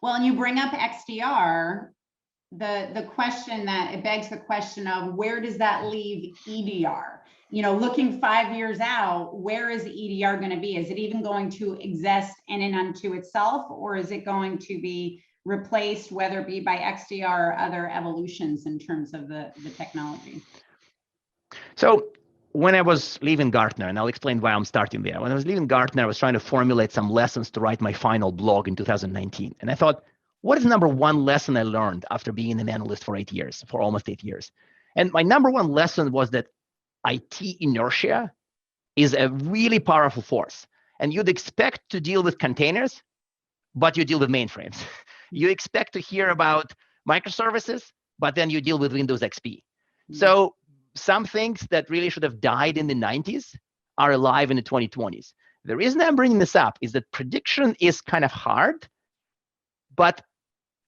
Well, and you bring up XDR, the question that it begs the question of where does that leave EDR? You know, looking 5 years out, where is EDR going to be? Is it even going to exist in and unto itself, or is it going to be replaced, whether it be by XDR or other evolutions in terms of the technology? So when I was leaving Gartner, and I'll explain why I'm starting there. When I was leaving Gartner, I was trying to formulate some lessons to write my final blog in 2019. And I thought, what is the number one lesson I learned after being an analyst for almost 8 years? And my number one lesson was that IT inertia is a really powerful force. And you'd expect to deal with containers, but you deal with mainframes. You expect to hear about microservices, but then you deal with Windows XP. So some things that really should have died in the 90s are alive in the 2020s. The reason I'm bringing this up is that prediction is kind of hard, but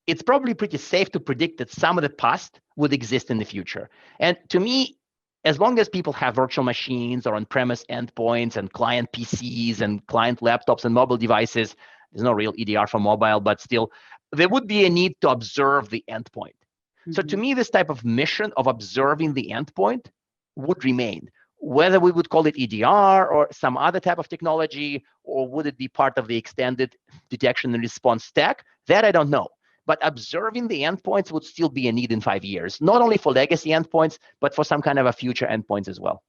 it's probably pretty safe to predict that some of the past would exist in the future. And to me, as long as people have virtual machines or on-premise endpoints and client PCs and client laptops and mobile devices, there's no real EDR for mobile, but still, there would be a need to observe the endpoint. So to me, this type of mission of observing the endpoint would remain. Whether we would call it EDR or some other type of technology, or would it be part of the extended detection and response stack, that I don't know. But observing the endpoints would still be a need in 5 years, not only for legacy endpoints, but for some kind of a future endpoints as well.